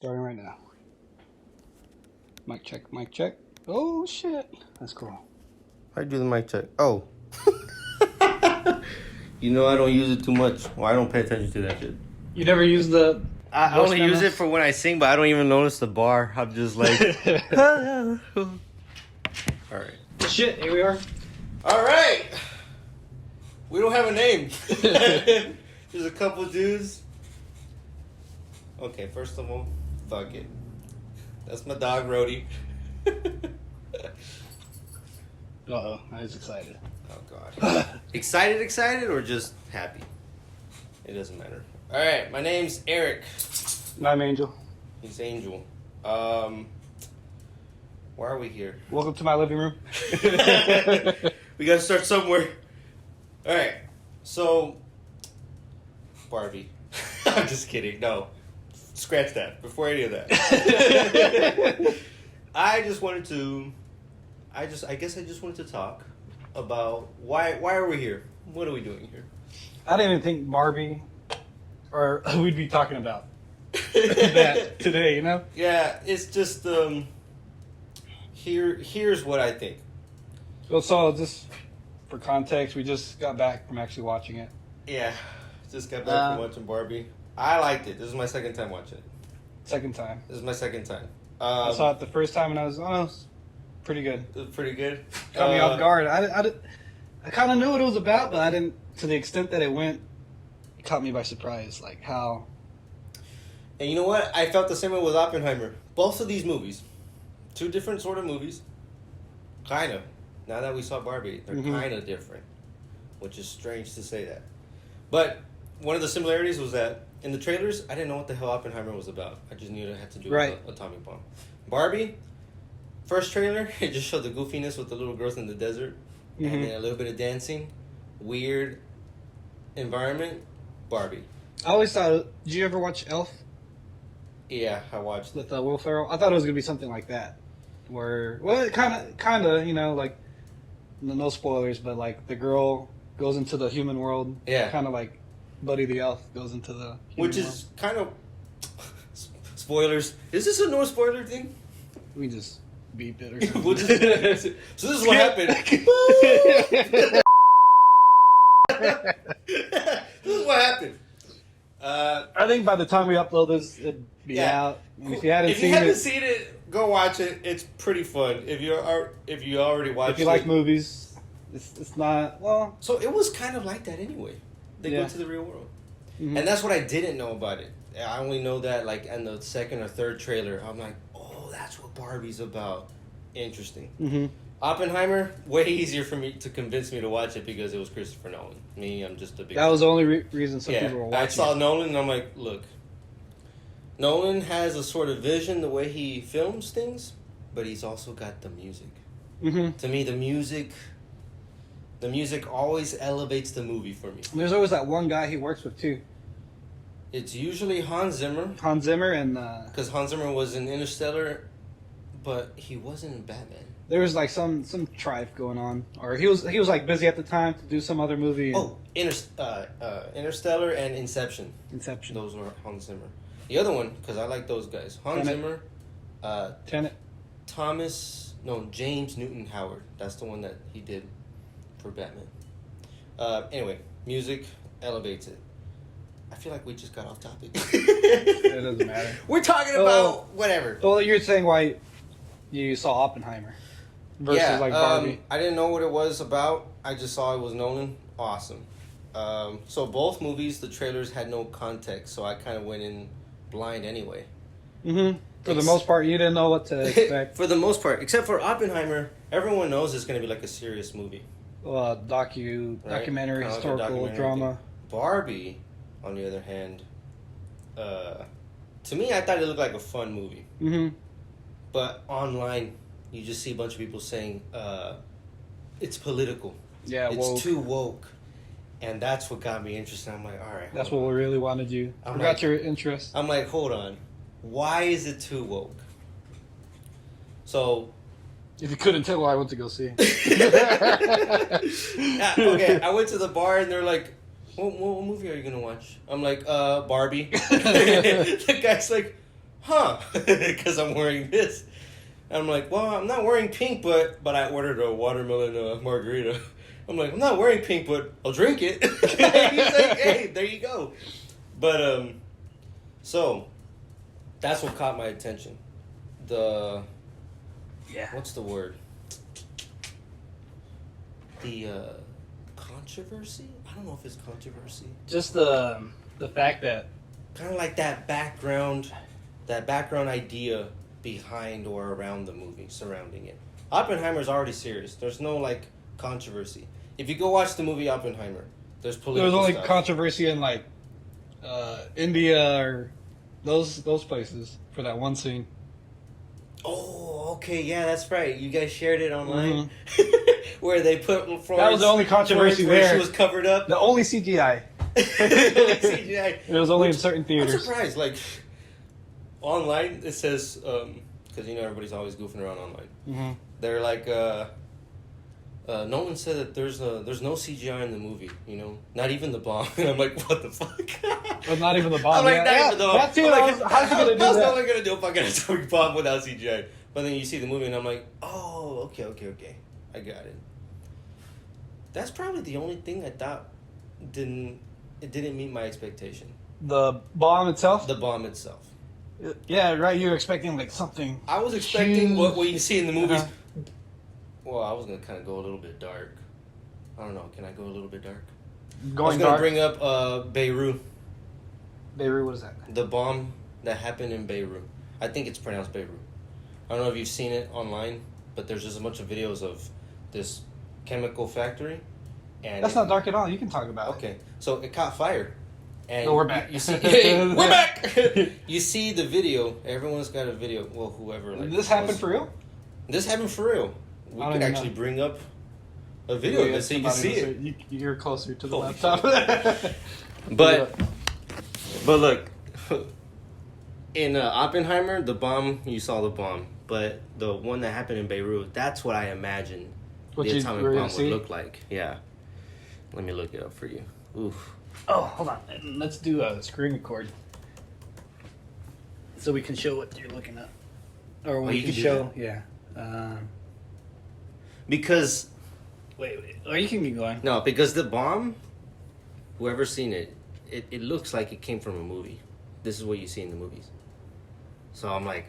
Starting right now. Mic check, mic check. Oh shit. That's cool. I do the mic check. Oh. You know I don't use it too much. Well, I don't pay attention to that shit. You never use the I voice only memo? use it for when I sing, but I don't even notice the bar. I'm just like... Alright. Shit, here we are. Alright! We don't have a name. There's a couple dudes. Okay, first of all, fuck it. That's my dog, Rhodey. Uh-oh, I was excited. Oh, God. Excited, or just happy? It doesn't matter. Alright, my name's Eric. I'm Angel. He's Angel. Why are we here? Welcome to my living room. We gotta start somewhere. Alright, so... Barbie. I'm just kidding, no. Scratch that, before any of that. I guess I just wanted to talk about why are we here? What are we doing here? I didn't even think Barbie or we'd be talking about that today, you know? Yeah, it's just here's what I think. So just for context, we just got back from actually watching it. Yeah, just got back from watching Barbie. I liked it. This is my second time watching it. Second time. This is my second time. I saw it the first time and I was, it was pretty good. It was pretty good. Caught me off guard. I kind of knew what it was about, but I didn't, to the extent that it went, it caught me by surprise. Like how... And you know what? I felt the same way with Oppenheimer. Both of these movies, two different sort of movies, kind of. Now that we saw Barbie, they're kind of different, which is strange to say that. But one of the similarities was that in the trailers, I didn't know what the hell Oppenheimer was about. I just knew it had to do with an atomic bomb. Barbie, first trailer, it just showed the goofiness with the little girls in the desert, and then a little bit of dancing, weird environment. Barbie. I always thought, did you ever watch Elf? Yeah, I watched it. With Will Ferrell? I thought it was going to be something like that. Where, well, it kind of, you know, like, no spoilers, but like the girl goes into the human world. Yeah. Kind of like Buddy the Elf goes into the human Which is kind of... Spoilers. Is this a no spoiler thing? We just beep it or something. So this is what happened. This is what happened. I think by the time we upload this, it'd be out. And if you hadn't seen it, go watch it. It's pretty fun. If you already watched it. If you like movies, it's not, well... So it was kind of like that anyway. They go to the real world. And that's what I didn't know about it. I only know that like in the second or third trailer. I'm like, oh, that's what Barbie's about. Interesting. Oppenheimer, way easier for me to convince me to watch it because it was Christopher Nolan. Me, I'm just a big... That was the only reason some people were watching I saw Nolan and I'm like, look, Nolan has a sort of vision the way he films things, but he's also got the music. To me, the music always elevates the movie for me. There's always that one guy he works with too. It's usually Hans Zimmer. Hans Zimmer and... Because Hans Zimmer was in Interstellar, but he wasn't in Batman. There was like some trife going on, or he was like busy at the time to do some other movie. Interstellar and Inception. Those were Hans Zimmer. The other one, because I like those guys. Zimmer. Tenet. James Newton Howard. That's the one that he did for Batman. Anyway, music elevates it. I feel like we just got off topic. It doesn't matter. We're talking about whatever. Well, you're saying why you saw Oppenheimer versus like Barbie. I didn't know what it was about. I just saw it was Nolan. Awesome. So both movies, the trailers had no context, so I kind of went in blind anyway. For the most part, you didn't know what to expect. For the most part, except for Oppenheimer, everyone knows it's going to be like a serious movie. Documentary, historical drama. Barbie, on the other hand, to me, I thought it looked like a fun movie. But online, you just see a bunch of people saying it's political. Yeah, it's woke. too woke. And that's what got me interested. I'm like, all right. That's what we really wanted you. Forgot your interest. I'm like, hold on. Why is it too woke? So... If you couldn't tell, I went to go see. Okay, I went to the bar and they're like, what movie are you going to watch? I'm like, Barbie. The guy's like, huh, because I'm wearing this. And I'm like, well, I'm not wearing pink, but I ordered a watermelon margarita. I'm like, I'm not wearing pink, but I'll drink it. He's like, hey, there you go. But, so, that's what caught my attention. What's the word? The, controversy? I don't know if it's controversy. Just the fact that Kind of like that background idea behind or around the movie, surrounding it. Oppenheimer's already serious. There's no, like, controversy. If you go watch the movie Oppenheimer, there's political there was only stuff. controversy in like India or those places for that one scene. Oh, okay, yeah, that's right. You guys shared it online? Where they put Florence... That was the only controversy Florence, there. She was covered up. The only CGI. CGI. It was only in certain theaters. I'm surprised. Like, online, it says... because, everybody's always goofing around online. Mm-hmm. They're like... Nolan said that there's no CGI in the movie, not even the bomb. And I'm like, what the fuck? Well, not even the bomb. I'm like, not even the bomb. That too. I'm like, how's he gonna do how's that? Nolan gonna do a fucking atomic bomb without CGI? But then you see the movie and I'm like, oh, okay, I got it. That's probably the only thing I thought didn't meet my expectation. The bomb itself. The bomb itself. Yeah, right. You were expecting like something. I was expecting huge. what you see in the movies. Uh-huh. Well, I was gonna kind of go a little bit dark. I don't know. Can I go a little bit dark? Going I was gonna bring up Beirut. Beirut, what is that? The bomb that happened in Beirut. I think it's pronounced Beirut. I don't know if you've seen it online, but there's just a bunch of videos of this chemical factory. And That's not dark at all. You can talk about it. Okay, so it caught fire. And No, we're back. You see, we're back. You see the video. Everyone's got a video. Well, whoever. Like, this happened for real? This happened for real. We could actually bring up a video of it so you can see it. You're closer to the Holy laptop. But look, in Oppenheimer, the bomb, you saw the bomb. But the one that happened in Beirut, that's what I imagined the atomic bomb would look like. Yeah. Let me look it up for you. Oof. Oh, hold on. Let's do a screen record. So we can show what you're looking at. Or we can show, yeah. Because... Wait. Or you can keep going. No, because the bomb, whoever's seen it, it looks like it came from a movie. This is what you see in the movies. So I'm like,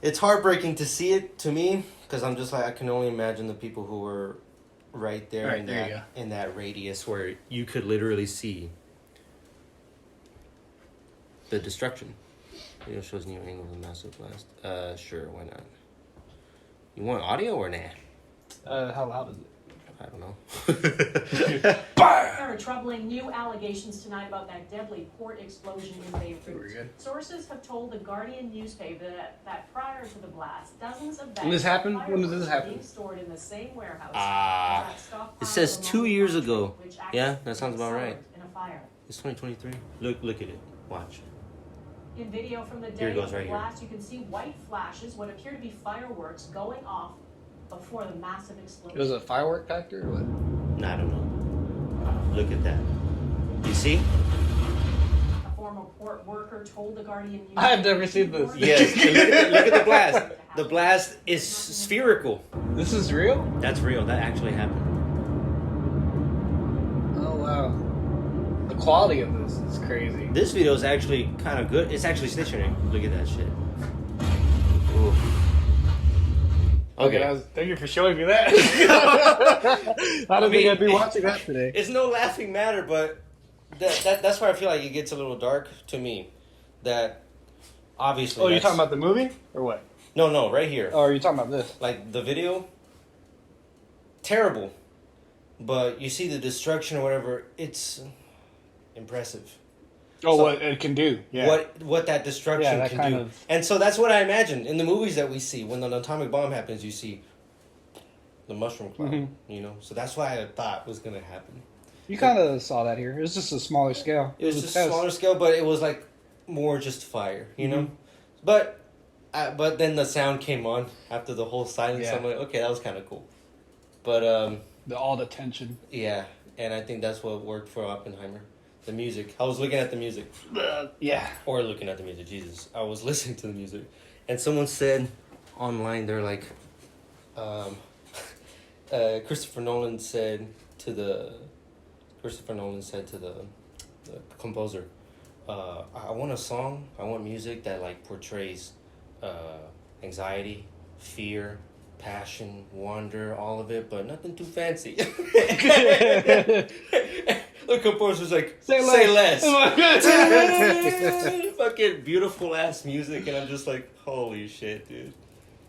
it's heartbreaking to see it, to me, because I'm just like, I can only imagine the people who were right there, in that radius where you could literally see the destruction. Video shows new angle of the massive blast. Sure, why not? You want audio or nah? How loud is it? I don't know. There are troubling new allegations tonight about that deadly port explosion in Beirut. Sources have told the Guardian newspaper that prior to the blast, dozens of bags When this happened? When did this happen? being stored in the same warehouse. It says 2 years ago. Yeah, that sounds about right. In a fire. It's 2023. Look at it. Watch. In video from the Here day it goes, of the right here. blast, you can see white flashes, what appear to be fireworks, going off before the massive explosion. It was a firework factory or what? No, I don't know. Look at that. You see? A former port worker told the Guardian newspaper. I have never seen this. Yes. Look at the blast. The blast is spherical. This is real? That's real. That actually happened. Oh, wow. The quality of this is crazy. This video is actually kind of good. It's actually stationary. Look at that shit. Oof. Okay. Thank you for showing me that. I don't think I'd be watching that today. It's no laughing matter, but that's where I feel like it gets a little dark to me. That obviously. Oh, you're talking about the movie or what? No, right here. Oh, are you talking about this? Like the video. Terrible, but you see the destruction or whatever. It's impressive. Oh, So, what it can do. Yeah. What that destruction that can kind do. of- And so that's what I imagine in the movies that we see. When an atomic bomb happens, you see the mushroom cloud. Mm-hmm. So that's why I thought was going to happen. You kind of saw that here. It was just a smaller scale. It was just a test. smaller scale, but it was like more just fire, know. Mm-hmm. But then the sound came on after the whole silence. Yeah. I'm like, okay, that was kind of cool. But All the tension. yeah, and I think that's what worked for Oppenheimer. The music. I was looking at the music. Yeah. Or looking at the music. Jesus. I was listening to the music. And someone said online, they're like, Christopher Nolan said to the composer, I want a song, I want music that like portrays anxiety, fear, passion, wonder, all of it, but nothing too fancy. The composer's like, say less. Fucking beautiful ass music, and I'm just like, holy shit, dude.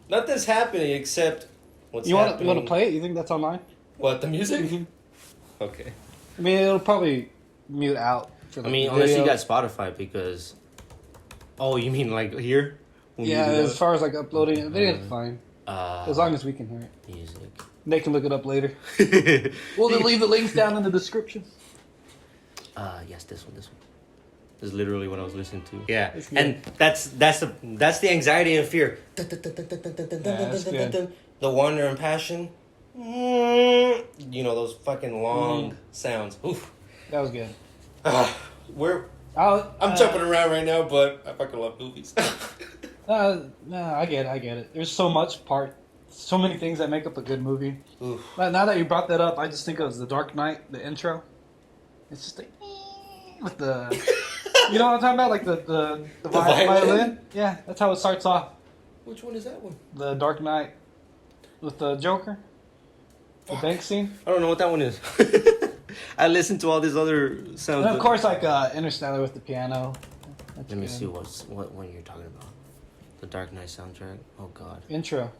Nothing's happening except what's happening. You want to play it? You think that's online? What, the music? Mm-hmm. Okay. I mean, it'll probably mute out. For, like, unless you got Spotify, because... Oh, you mean like here? Yeah, as far as like uploading it, it's fine. As long as we can hear it. Music. They can look it up later. We'll leave the links down in the description. Yes, this one. This is literally what I was listening to. Yeah, and that's the anxiety and fear. The wonder and passion. You know, those fucking long sounds. Oof. That was good. I'm jumping around right now, but I fucking love movies. No, I get it. There's so many things that make up a good movie. Oof. Now that you brought that up, I just think of The Dark Knight, the intro. It's just like with the, you know what I'm talking about, like the violin. Yeah, that's how it starts off. Which one is that one? The Dark Knight with the Joker. The bank scene. I don't know what that one is. I listened to all these other sounds. And of course, like Interstellar with the piano. That's Let me good. see what one you're talking about. The Dark Knight soundtrack. Oh God. Intro.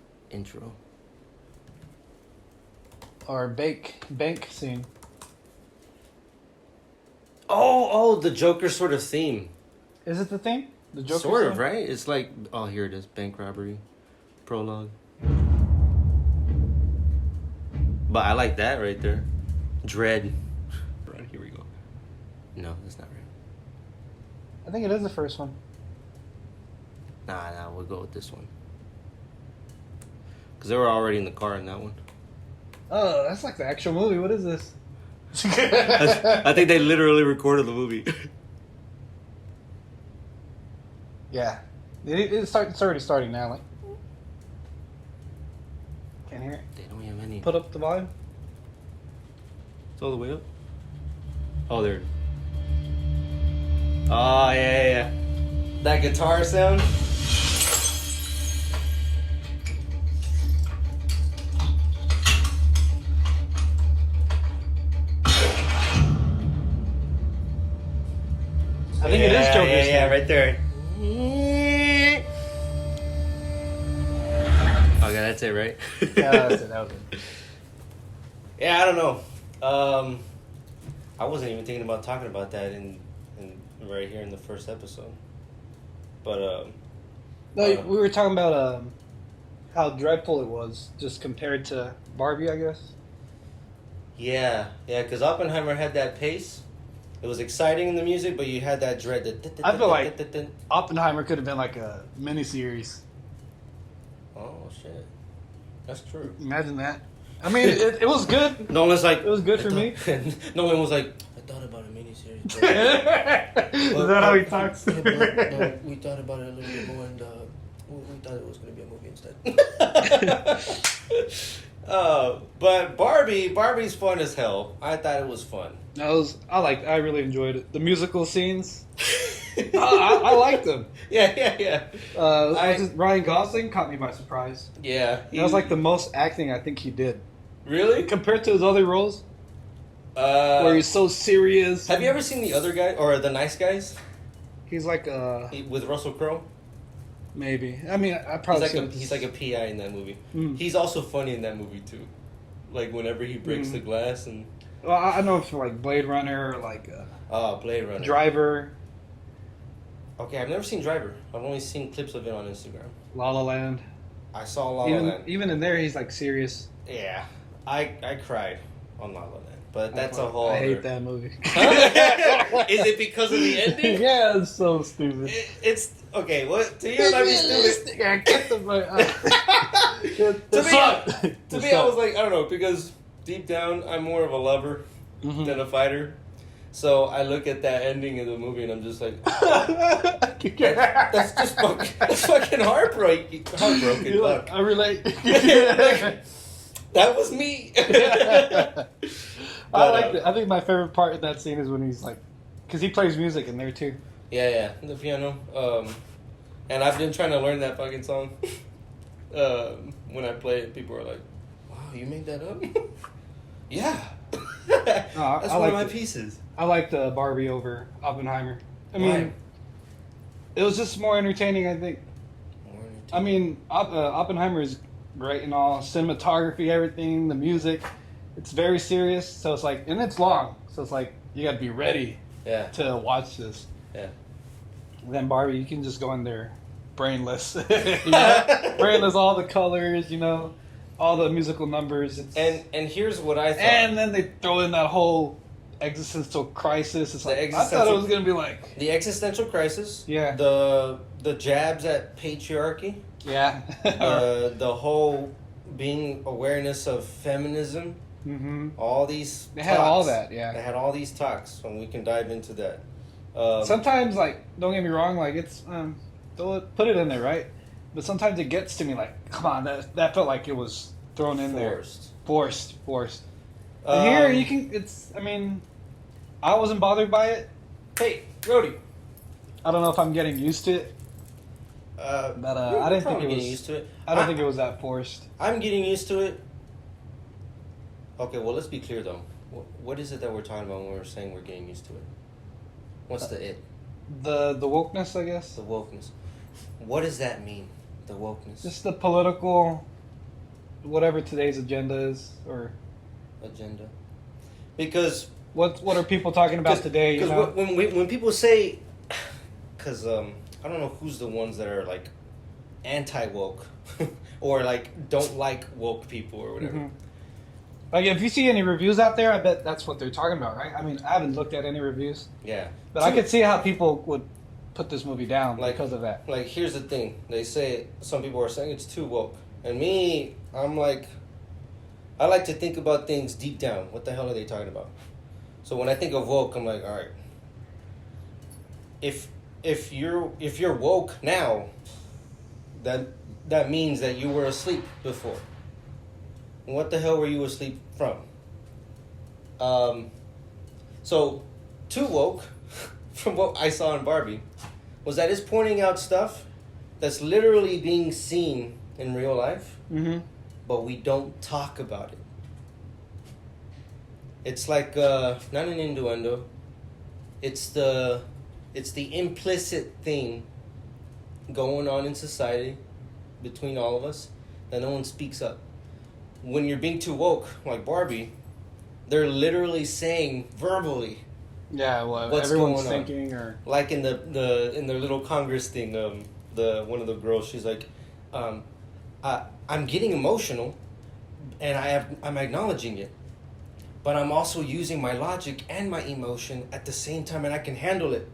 Or bank scene. Oh, the Joker sort of theme. Is it the thing? The Joker Sort scene? of, right? It's like, oh, here it is. Bank robbery. Prologue. But I like that right there. Dread. Right, here we go. No, that's not right. I think it is the first one. Nah, we'll go with this one. Because they were already in the car in that one. Oh, that's like the actual movie. What is this? I think they literally recorded the movie. Yeah. It's already starting now. Like, can't hear it. They don't have any. Put up the volume. It's all the way up. Oh, there. Oh, yeah. That guitar sound. I think it is Joker's Yeah, thing. right there. Okay, that's it, right? Yeah, that's it. That was it. Yeah, I don't know. I wasn't even thinking about talking about that in right here in the first episode. But No, we were talking about how dreadful it was, just compared to Barbie, I guess. yeah, because Oppenheimer had that pace. It was exciting in the music, but you had that dread. I feel like Oppenheimer could have been like a miniseries. Oh shit, that's true. Imagine that. I mean, it was good. Nolan's like, It was good for me. Nolan was like, I thought about a miniseries. Is that how he talks? Yeah, but, no, we thought about it a little bit more, and we thought it was going to be a movie instead. But Barbie's fun as hell. I thought it was fun. I really enjoyed it. The musical scenes, I liked them. Yeah. Ryan Gosling caught me by surprise. Yeah. That was like the most acting I think he did. Really? Compared to his other roles, where he's so serious. Have you ever seen The Other Guy, or The Nice Guys? He's like With Russell Crowe? maybe. I mean, I probably He's like a PI in that movie. Mm. He's also funny in that movie too. Like whenever he breaks the glass and... Well, I know him from like Blade Runner, or like Blade Runner. Driver, Okay, I've never seen Driver. I've only seen clips of it on Instagram. La La Land. I saw La La Land. Even in there, he's like serious. Yeah, I cried on La La Land, but that's a whole. I other... hate that movie. Is it because of the ending? Yeah, it's so stupid. It's okay. What to you? It might be stupid. Yeah, get the To me, I was like, I don't know, because deep down, I'm more of a lover than a fighter. So I look at that ending of the movie and I'm just like, that's just fucking heartbroken. You're like, I relate. That was me. I think my favorite part of that scene is when he's like, because he plays music in there too. Yeah, the piano. And I've been trying to learn that fucking song. When I play it, people are like, "Wow, you made that up?" Yeah. That's one of my pieces. I liked Barbie over Oppenheimer. I mean, it was just more entertaining, I think. I mean, Oppenheimer is great and all. Cinematography, everything, the music. It's very serious, so it's like, and it's long, so it's like, you gotta be ready to watch this. Yeah. Then Barbie, you can just go in there brainless. Brainless, all the colors, all the musical numbers. And here's what I thought. And then they throw in that whole existential crisis. It's like, I thought it was going to be like... The existential crisis. Yeah. The jabs at patriarchy. Yeah. The whole being awareness of feminism. Mm-hmm. All these They had all that, yeah. They had all these talks, and we can dive into that. Sometimes, like, don't get me wrong, like, it's... put it in there, right? But sometimes it gets to me like, come on, that felt like it was thrown in there. Forced. Here, you can, I wasn't bothered by it. Hey, Brody. I don't know if I'm getting used to it. But I didn't think it was... used to it. I don't think it was that forced. I'm getting used to it. Okay, well, let's be clear, though. What is it that we're talking about when we're saying we're getting used to it? What's the it? The wokeness, I guess. The wokeness. What does that mean? The wokeness. Just the political, whatever today's agenda is, or agenda. Because what are people talking about today? Because when people say, because I don't know who's the ones that are like anti woke, or like don't like woke people or whatever. Mm-hmm. Like, if you see any reviews out there, I bet that's what they're talking about, right? I mean, I haven't looked at any reviews. Yeah. But I could see how people would put this movie down because of that. Like, here's the thing. They say, some people are saying it's too woke. And me, I'm like, I like to think about things deep down. What the hell are they talking about? So when I think of woke, I'm like, all right. If you're woke now, that means that you were asleep before. What the hell were you asleep from? So, too woke, from what I saw in Barbie, was that it's pointing out stuff that's literally being seen in real life, but we don't talk about it. It's like, not an innuendo, it's the implicit thing going on in society between all of us that no one speaks up. When you're being too woke, like Barbie, they're literally saying verbally, what's everyone's thinking, or like in the in their little Congress thing, one of the girls, she's like, I'm getting emotional, and I'm acknowledging it, but I'm also using my logic and my emotion at the same time, and I can handle it.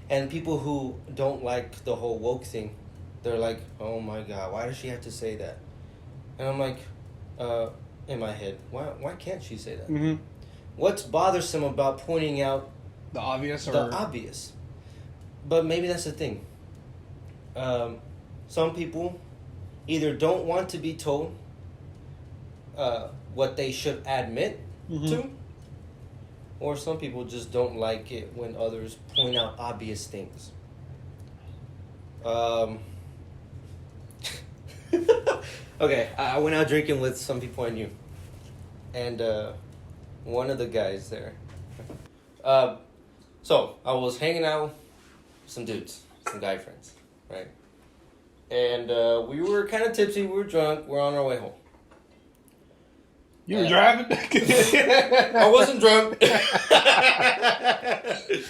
And people who don't like the whole woke thing, they're like, oh my God, why does she have to say that? And I'm like, in my head, why can't she say that? Mm-hmm. What's bothersome about pointing out the obvious? Obvious. But maybe that's the thing. Some people either don't want to be told what they should admit to, or some people just don't like it when others point out obvious things. Okay, I went out drinking with some people I knew. And one of the guys there. So, I was hanging out with some dudes, some guy friends, right? And we were kind of tipsy, we were drunk, we're on our way home. You were driving? I wasn't drunk.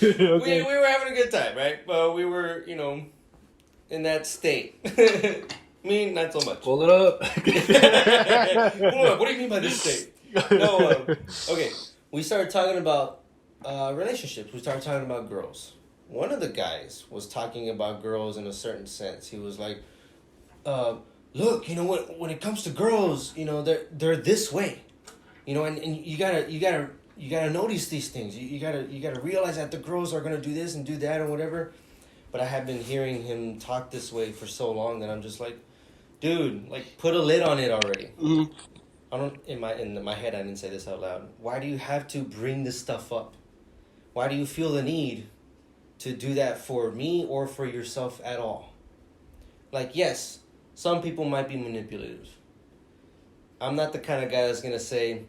Okay. We were having a good time, right? But we were, in that state. Me, not so much. Pull it up. Hold on, what do you mean by this state? No, okay. We started talking about relationships. We started talking about girls. One of the guys was talking about girls in a certain sense. He was like, look, when it comes to girls, they're this way. And you gotta you gotta notice these things. You gotta realize that the girls are gonna do this and do that or whatever. But I have been hearing him talk this way for so long that I'm just like, dude, like put a lid on it already. Mm-hmm. I don't in my head I didn't say this out loud. Why do you have to bring this stuff up? Why do you feel the need to do that for me or for yourself at all? Like, yes, some people might be manipulative. I'm not the kind of guy that's gonna say,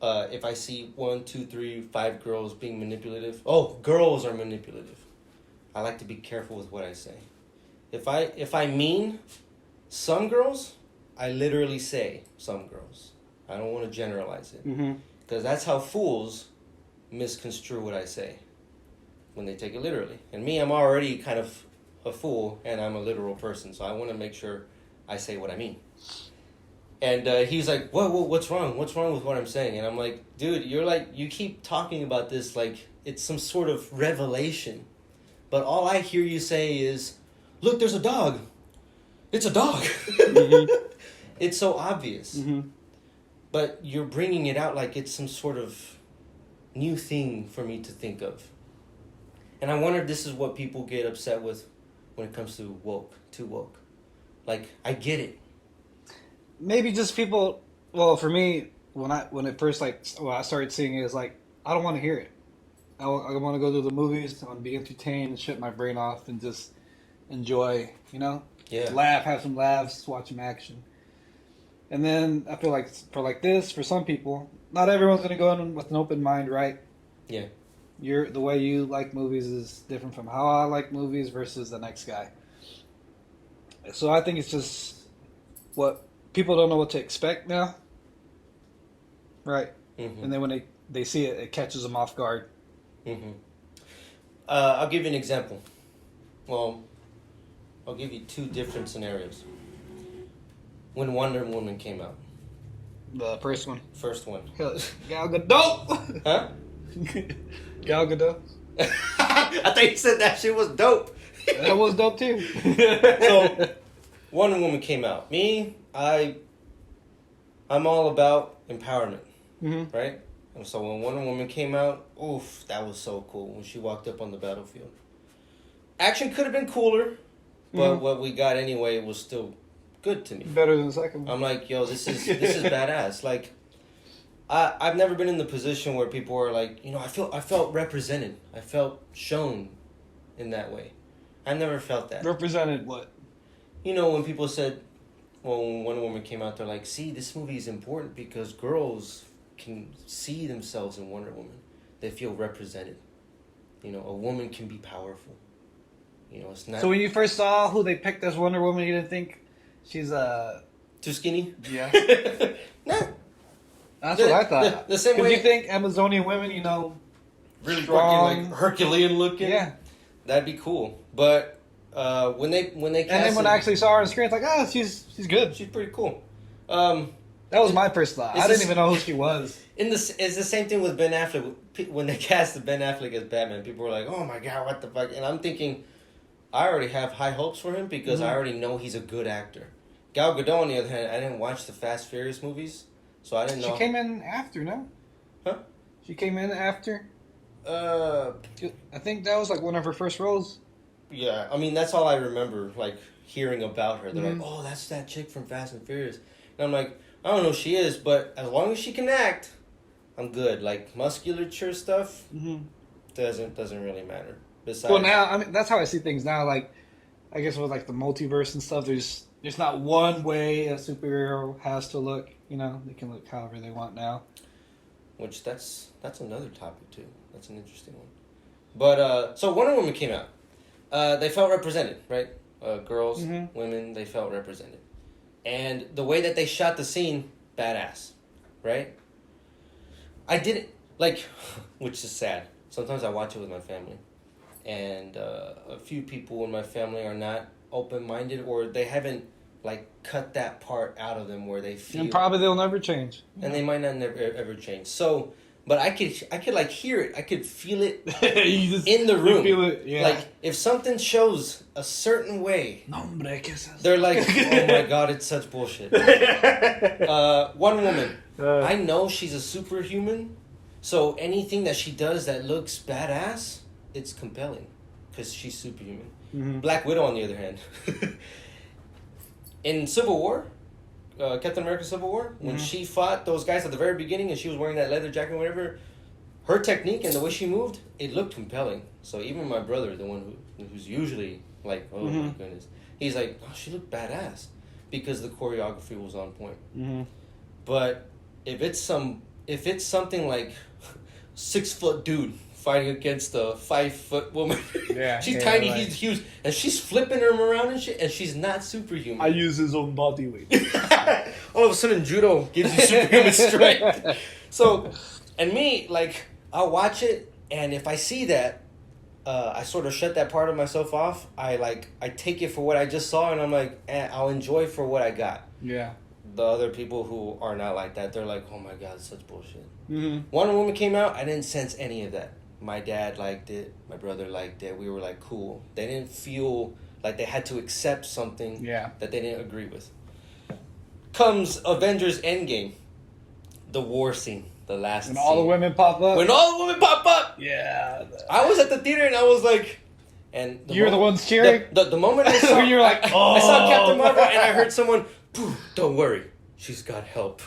if I see 1, 2, 3, 5 girls being manipulative, oh, girls are manipulative. I like to be careful with what I say. If I mean some girls, I literally say some girls. I don't want to generalize it. Because that's how fools misconstrue what I say when they take it literally. And me, I'm already kind of a fool, and I'm a literal person, so I want to make sure I say what I mean. And he's like, what's wrong? What's wrong with what I'm saying? And I'm like, dude, you keep talking about this like it's some sort of revelation. But all I hear you say is, look, there's a dog. It's a dog. It's so obvious. But you're bringing it out like it's some sort of new thing for me to think of. And I wonder if this is what people get upset with when it comes to woke, too woke. Like, I get it. Maybe just people. Well, for me, when it first I started seeing it, is like I don't want to hear it. I want to go to the movies. I want to be entertained and shut my brain off and just enjoy. Yeah. Laugh, have some laughs, watch some action. And then I feel like for some people, not everyone's gonna go in with an open mind, right? Yeah. The way you like movies is different from how I like movies versus the next guy. So I think it's just what people don't know what to expect now, right? And then when they see it, it catches them off guard. I'll give you an example. Well, I'll give you 2 different scenarios. When Wonder Woman came out. The first one. First one. Gal Gadot. Huh? Gal Gadot. I thought you said that shit was dope. That was dope too. So, Wonder Woman came out. Me, I'm all about empowerment, right? And so when Wonder Woman came out, oof, that was so cool when she walked up on the battlefield. Action could have been cooler, but what we got anyway was still good to me. Better than the second one. I'm like, yo, this is badass. Like, I've never been in the position where people are like, I felt represented. I felt shown in that way. I never felt that. Represented what? When people said, when Wonder Woman came out, they're like, see, this movie is important because girls can see themselves in Wonder Woman. They feel represented. A woman can be powerful. It's not... So when you first saw who they picked as Wonder Woman, you didn't think she's too skinny? Yeah. No. That's what I thought. The same way... Because you think Amazonian women, really strong, fucking like Herculean looking? Yeah. That'd be cool. But when they casted... And then when I actually saw her on screen, it's like, she's good. She's pretty cool. That was my first thought. I didn't even know who she was. It's the same thing with Ben Affleck. When they casted Ben Affleck as Batman, people were like, oh my God, what the fuck? And I'm thinking, I already have high hopes for him because I already know he's a good actor. Gal Gadot, on the other hand, I didn't watch the Fast Furious movies, so I didn't know. She came in after, no? Huh? She came in after? I think that was like one of her first roles. Yeah, I mean, that's all I remember, like, hearing about her. They're like, oh, that's that chick from Fast and Furious. And I'm like, I don't know who she is, but as long as she can act, I'm good. Like, musculature stuff doesn't really matter. Besides, well, now, I mean, that's how I see things now. Like, I guess with like the multiverse and stuff, there's not one way a superhero has to look. They can look however they want now. Which that's another topic too. That's an interesting one. But so Wonder Woman came out. They felt represented, right? Girls, women, they felt represented. And the way that they shot the scene, badass, right? I didn't, like, which is sad. Sometimes I watch it with my family. And a few people in my family are not open-minded, or they haven't, like, cut that part out of them where they feel... And probably they'll never change. And they might not ever change. So... But I could like hear it. I could feel it in the room. You feel it, yeah. Like if something shows a certain way, they're like, "Oh my God, it's such bullshit." One woman, I know she's a superhuman, So anything that she does that looks badass, it's compelling because she's superhuman. Mm-hmm. Black Widow, on the other hand, in Civil War, Captain America Civil War, when she fought those guys at the very beginning and she was wearing that leather jacket or whatever, her technique and the way she moved, it looked compelling. So even my brother, the one who's usually like, oh my goodness, he's like, oh, she looked badass because the choreography was on point. Mm-hmm. But if it's something like 6 foot dude fighting against a 5 foot woman, she's tiny, like, he's huge, and she's flipping him around and shit, and she's not superhuman. I use his own body weight. All of a sudden, judo gives you superhuman strength. So, and me, like, I'll watch it, and if I see that, I sort of shut that part of myself off. I take it for what I just saw, and I'm like, I'll enjoy for what I got. Yeah. The other people who are not like that, they're like, oh my God, it's such bullshit. Mm-hmm. Wonder Woman came out, I didn't sense any of that. My dad liked it. My brother liked it. We were like, cool. They didn't feel like they had to accept something that they didn't agree with. Comes Avengers Endgame. The war scene. The last scene. When all the women pop up. When all the women pop up! Yeah. I was at the theater and I was like... and you were the ones cheering? The moment I saw... you were like, oh! I saw Captain Marvel and I heard someone... Don't worry. She's got help.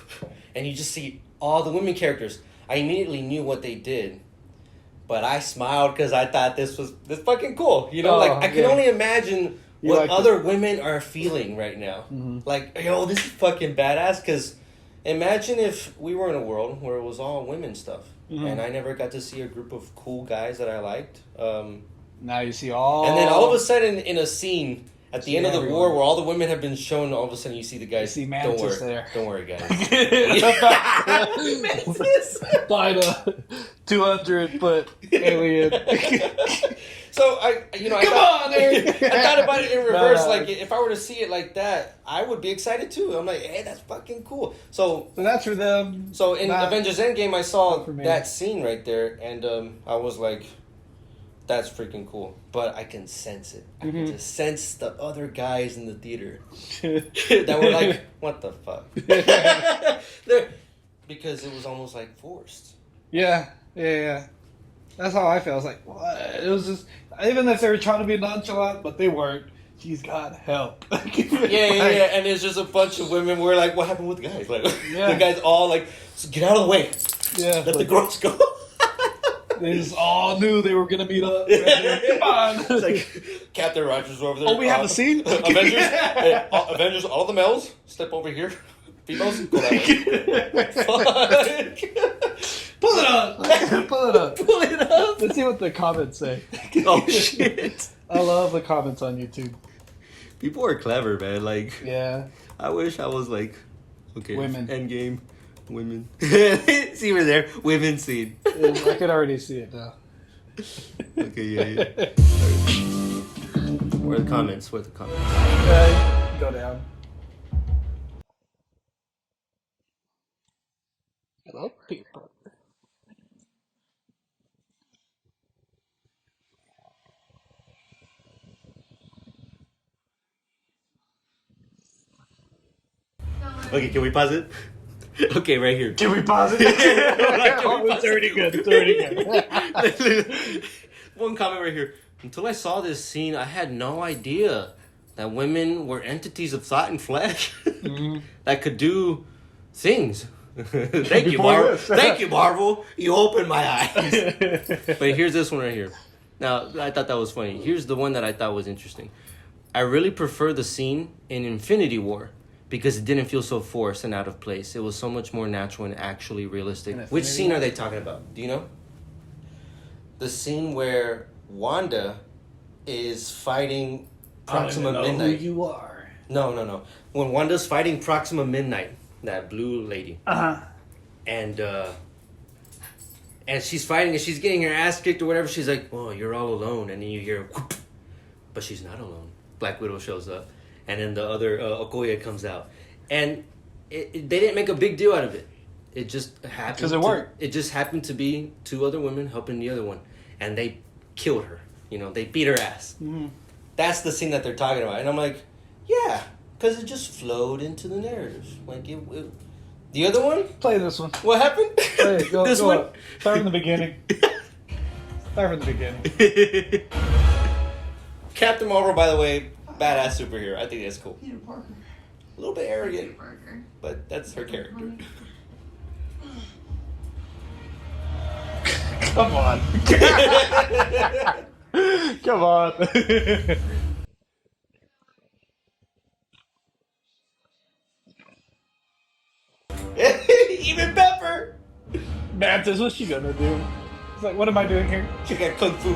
And you just see all the women characters. I immediately knew what they did. But I smiled because I thought this fucking cool. You know, I can only imagine what other women are feeling right now. Mm-hmm. Like, yo, this is fucking badass. Because imagine if we were in a world where it was all women stuff. Mm-hmm. And I never got to see a group of cool guys that I liked. Now you see all... And then all of a sudden in a scene... At the end of the war, where all the women have been shown, all of a sudden you see the guys. You see Mantis there. Don't worry, guys. Mantis! By the 200-foot alien. So I thought about it in reverse. Like if I were to see it like that, I would be excited too. I'm like, hey, that's fucking cool. So that's for them. So in Avengers Endgame, I saw that scene right there, and I was like, that's freaking cool. But I can sense it. I can just sense the other guys in the theater that were like, what the fuck? Because it was almost like forced. Yeah. That's how I felt. I was like, what? It was just, even if they were trying to be nonchalant, but they weren't. She's got help. Yeah. And there's just a bunch of women. We're like, what happened with the guys? Like, the guys all like, so get out of the way. Yeah. Let the girls go. They just all knew they were going to meet up. Come on. It's like Captain Rogers over there. Oh, we have a scene? Avengers, all the males, step over here. Females, go that way. Pull it up. Pull it up. Let's see what the comments say. Oh, shit. I love the comments on YouTube. People are clever, man. Like, I wish I was like, okay, women. Endgame. Women. See, we're there. Women scene. I could already see it now. Okay, yeah. Where are the comments? Go down. Hello, people. Okay, can we pause it? Okay, right here. Can we pause it? It's already good. One comment right here. Until I saw this scene, I had no idea that women were entities of thought and flesh that could do things. Thank you, Marvel. Thank you, Marvel. You opened my eyes. But here's this one right here. Now, I thought that was funny. Here's the one that I thought was interesting. I really prefer the scene in Infinity War. Because it didn't feel so forced and out of place. It was so much more natural and actually realistic. Which scene are they talking about? Do you know? The scene where Wanda is fighting Proxima Midnight. I don't know who you are. No. When Wanda's fighting Proxima Midnight, that blue lady. And she's fighting and she's getting her ass kicked or whatever. She's like, oh, you're all alone. And then you hear, whoop, but she's not alone. Black Widow shows up. And then the other Okoye comes out. And they didn't make a big deal out of it. It just happened. Because it worked. It just happened to be 2 other women helping the other one. And they killed her. You know, they beat her ass. Mm-hmm. That's the scene that they're talking about. And I'm like, yeah. Because it just flowed into the narrative. Like, The other one? Play this one. What happened? Play it. This one? Up. Start from the beginning. Start from the beginning. Captain Marvel, by the way, badass superhero. I think that's cool. Peter Parker. A little bit arrogant, Peter Parker. but that's her character. Come on. Come on. Even Pepper. Mantis, what's she gonna do? It's like, what am I doing here? She got kung fu.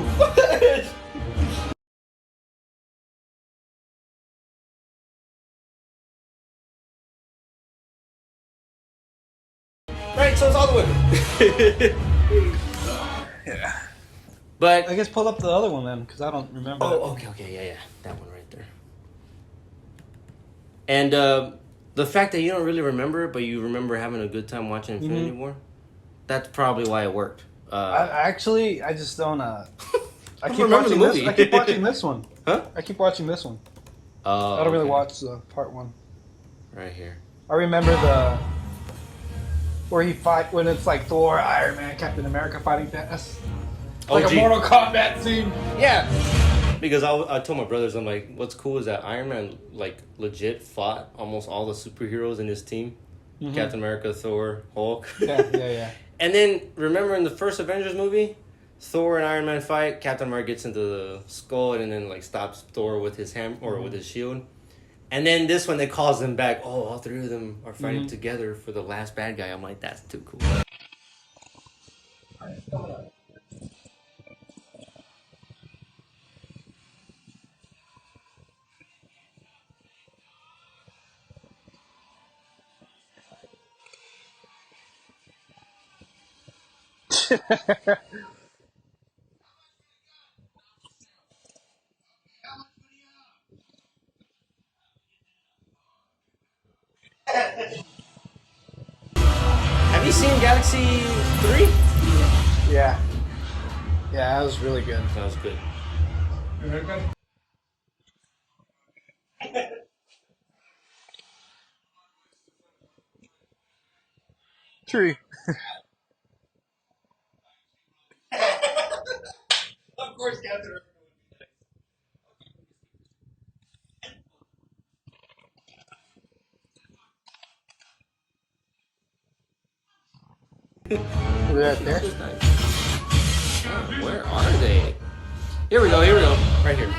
Right, so it's all the women. Yeah. But I guess pull up the other one then, because I don't remember. oh, okay, yeah, that one right there. And the fact that you don't really remember it, but you remember having a good time watching Infinity War, that's probably why it worked. I just don't. I keep remember the watching movie. this. I keep watching this one. Huh? I keep watching this one. Oh, I don't really okay. watch part one. Right here. I remember where he fight when it's like Thor, Iron Man, Captain America fighting. That's like a Mortal Kombat scene. Yeah. Because I told my brothers, I'm like, what's cool is that Iron Man like legit fought almost all the superheroes in his team. Mm-hmm. Captain America, Thor, Hulk. Yeah. And then remember in the first Avengers movie, Thor and Iron Man fight. Captain America gets into the skull and then like stops Thor with his hammer or with his shield. And then this one, they calls them back. Oh, all three of them are fighting together for the last bad guy. I'm like, that's too cool. Have you seen Galaxy 3? Yeah, that was really good. That was good. Tree. Of course, Captain America. Right there. Where are they? Here we go. Right here.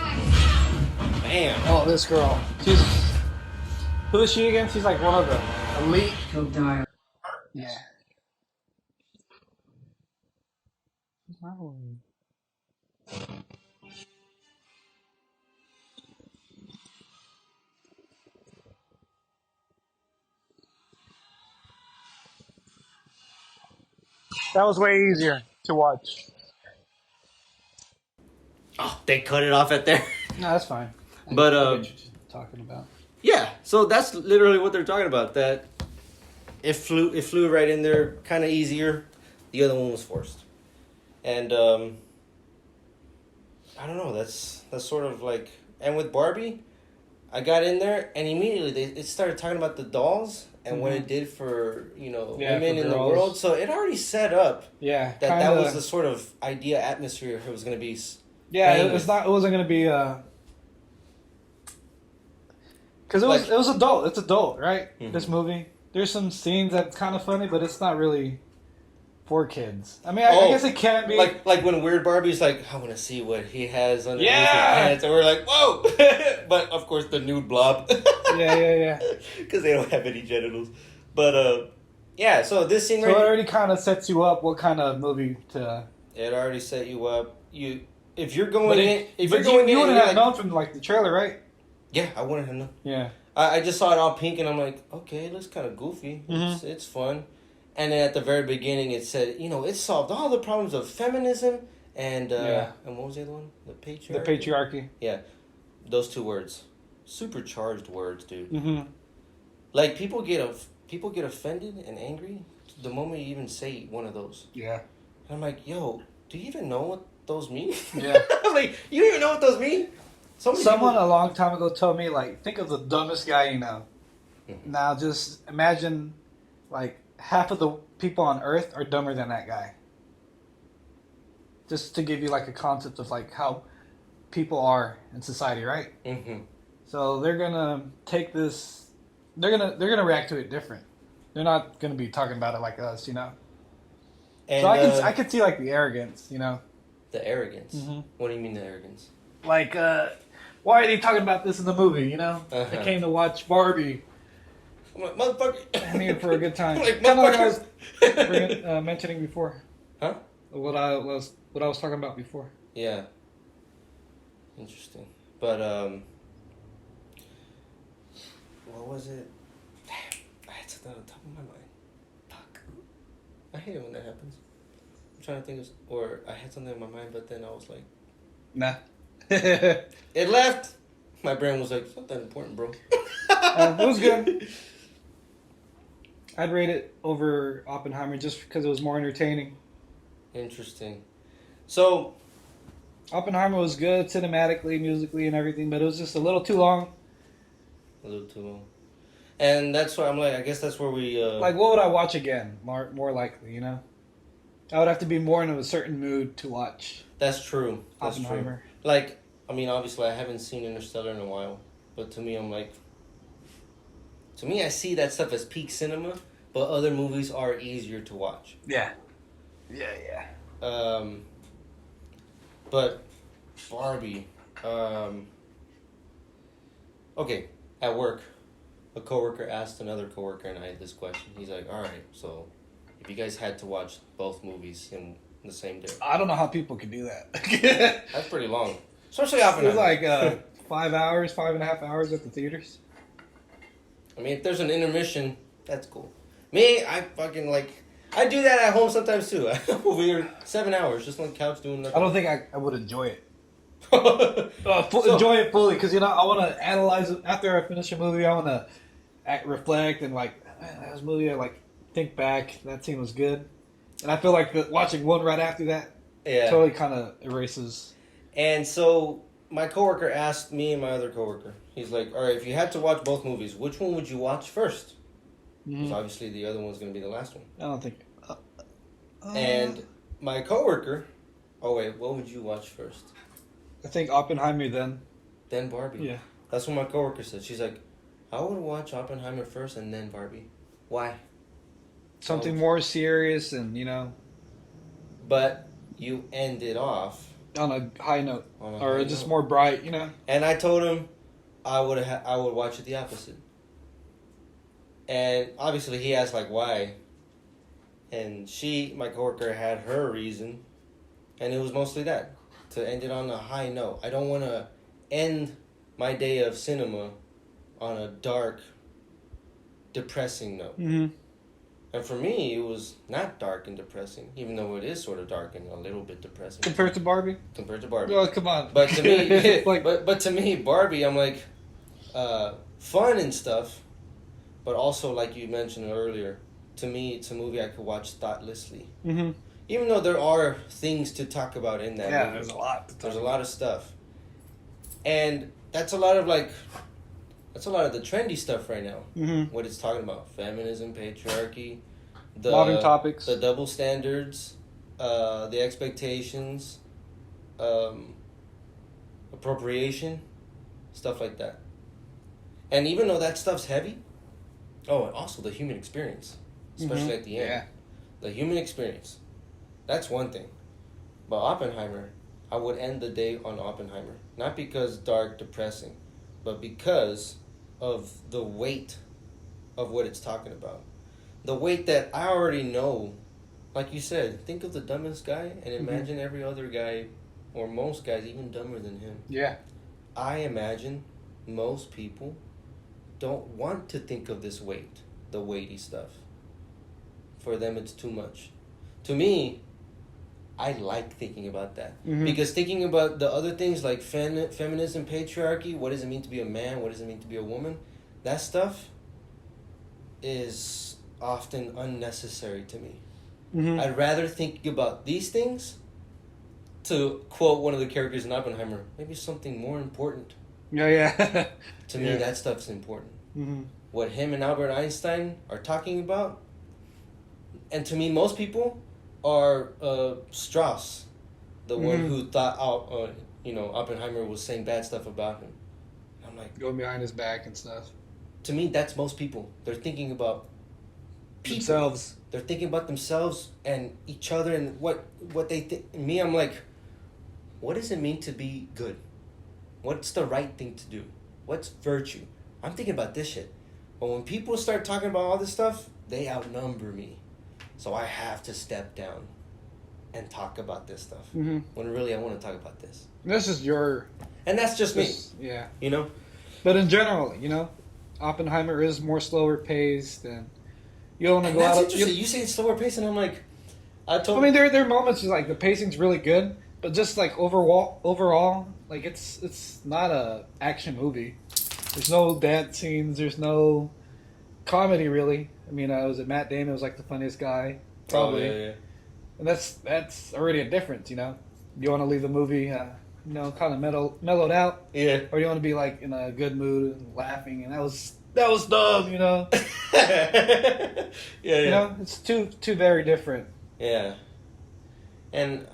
Bam. Oh, this girl. Who is she again? She's like one of the elite. Dial. Yeah. That was way easier to watch. Oh, they cut it off at there. No, that's fine. But I get what you're talking about. yeah. So that's literally what they're talking about. That it flew right in there, kind of easier. The other one was forced, and I don't know. That's sort of like, and with Barbie, I got in there and immediately it started talking about the dolls and what it did for women in the world. So it already set up that was the sort of idea atmosphere it was going to be. Yeah, it wasn't gonna be because it was adult. It's adult, right? Mm-hmm. This movie. There's some scenes that's kind of funny, but it's not really for kids. I mean, I guess it can be. Like when Weird Barbie's like, I want to see what he has underneath his pants, and we're like, whoa! But of course, the nude blob. Yeah. Because they don't have any genitals. But yeah. So this scene. So it already kind of sets you up. What kind of movie to? It already set you up. If you're You going wouldn't have known from like the trailer, right? Yeah, I wouldn't have known. Yeah. I just saw it all pink, and I'm like, okay, it looks kind of goofy. Mm-hmm. It's fun. And then at the very beginning, it said, it solved all the problems of feminism and and what was the other one? The patriarchy. The patriarchy. Yeah, those two words, supercharged words, dude. Mm-hmm. Like people get offended and angry the moment you even say one of those. Yeah. And I'm like, yo, do you even know what those mean? Yeah. I'm like, you don't even know what those mean? Someone a long time ago told me, like, think of the dumbest guy you know. Mm-hmm. Now just imagine like half of the people on Earth are dumber than that guy. Just to give you like a concept of like how people are in society, right? Mm-hmm. So they're gonna take this. They're gonna react to it different. They're not gonna be talking about it like us, you know. And, so I could see like the arrogance, you know. The arrogance. Mm-hmm. What do you mean the arrogance? Like, why are they talking about this in the movie? You know, I came to watch Barbie. I'm like, motherfucker. I'm here for a good time. Like, kind of like I was mentioning before. Huh? What I was talking about before. Yeah. Interesting. But what was it? Damn, I had something on the top of my mind. Fuck. I hate it when that happens. I'm trying to think or I had something in my mind, but then I was like, nah. it left. My brain was like, it's not that important, bro. It was good. I'd rate it over Oppenheimer just because it was more entertaining. Interesting. So, Oppenheimer was good cinematically, musically, and everything, but it was just a little too long. a little too long. And that's why I'm like, I guess that's where we... Like, what would I watch again? More likely, you know? I would have to be more in a certain mood to watch That's true. That's Oppenheimer. true. Like, I mean, obviously, I haven't seen Interstellar in a while. But to me, I'm like... To me, I see that stuff as peak cinema, but other movies are easier to watch. Yeah. Yeah. But Barbie... okay, at work, a coworker asked another coworker and I this question. He's like, all right, so if you guys had to watch both movies in the same day. I don't know how people can do that. That's pretty long. Especially Oppenheimer. It was like 5 hours, 5.5 hours at the theaters. I mean, if there's an intermission, that's cool. Me, I fucking like... I do that at home sometimes too. We're 7 hours just on the couch doing nothing. I don't think I would enjoy it. Enjoy it fully because, you know, I want to analyze it. After I finish a movie, I want to reflect and like, man, that was a movie. I like think back. That scene was good. And I feel like watching one right after that totally kind of erases. And so my coworker asked me and my other coworker, he's like, all right, if you had to watch both movies, which one would you watch first? Because obviously the other one's going to be the last one. I don't think. And my coworker, oh wait, what would you watch first? I think Oppenheimer then. Then Barbie. Yeah. That's what my coworker said. She's like, I would watch Oppenheimer first and then Barbie. Why? Something more serious and, you know. But you end it off on a high note. Or just note. more bright, you know. And I told him I would watch it the opposite. And obviously he asked like why. And my coworker had her reason. And it was mostly that. To end it on a high note. I don't want to end my day of cinema on a dark, depressing note. Mm-hmm. And for me, it was not dark and depressing, even though it is sort of dark and a little bit depressing. Compared to Barbie? Compared to Barbie. Oh, come on. But to me, like, but to me, Barbie, I'm like, fun and stuff, but also, like you mentioned earlier, to me, it's a movie I could watch thoughtlessly. Mm-hmm. Even though there are things to talk about in that movie. Yeah, there's a lot to talk There's a about. lot of stuff. And that's a lot of the trendy stuff right now. Mm-hmm. What it's talking about. Feminism, patriarchy. Modern topics. The double standards. The expectations. Appropriation. Stuff like that. And even though that stuff's heavy. Oh, and also the human experience. Especially at the end. Yeah. The human experience. That's one thing. But Oppenheimer, I would end the day on Oppenheimer. Not because dark, depressing, but because of the weight of what it's talking about. The weight that I already know. Like you said, think of the dumbest guy and imagine every other guy, or most guys, even dumber than him. Yeah. I imagine most people don't want to think of this weight, the weighty stuff. For them, it's too much. To me, I like thinking about that. Mm-hmm. Because thinking about the other things like feminism, patriarchy, what does it mean to be a man, what does it mean to be a woman, that stuff is often unnecessary to me. Mm-hmm. I'd rather think about these things, to quote one of the characters in Oppenheimer, maybe something more important. Yeah. To me, that stuff's important. Mm-hmm. What him and Albert Einstein are talking about, And to me, most people are Strauss, the one who thought Oppenheimer was saying bad stuff about him. I'm like, going behind his back and stuff. To me, that's most people. They're thinking about people. Themselves. They're thinking about themselves and each other and what they think. Me, I'm like, what does it mean to be good? What's the right thing to do? What's virtue? I'm thinking about this shit. But when people start talking about all this stuff, they outnumber me. So I have to step down and talk about this stuff. Mm-hmm. When really I want to talk about this. This is your... And that's just me. Yeah. You know? But in general, Oppenheimer is more slower paced and you don't want to go that's out... Interesting. You say it's slower paced and I'm like... there are moments like the pacing's really good, but just like overall, like it's not a action movie. There's no dance scenes. There's no comedy really. I mean, was it Matt Damon was like the funniest guy probably, yeah. And that's already a difference. You want to leave the movie, kind of mellowed out, or you want to be like in a good mood and laughing, and that was dumb, yeah. It's two very different. Yeah, and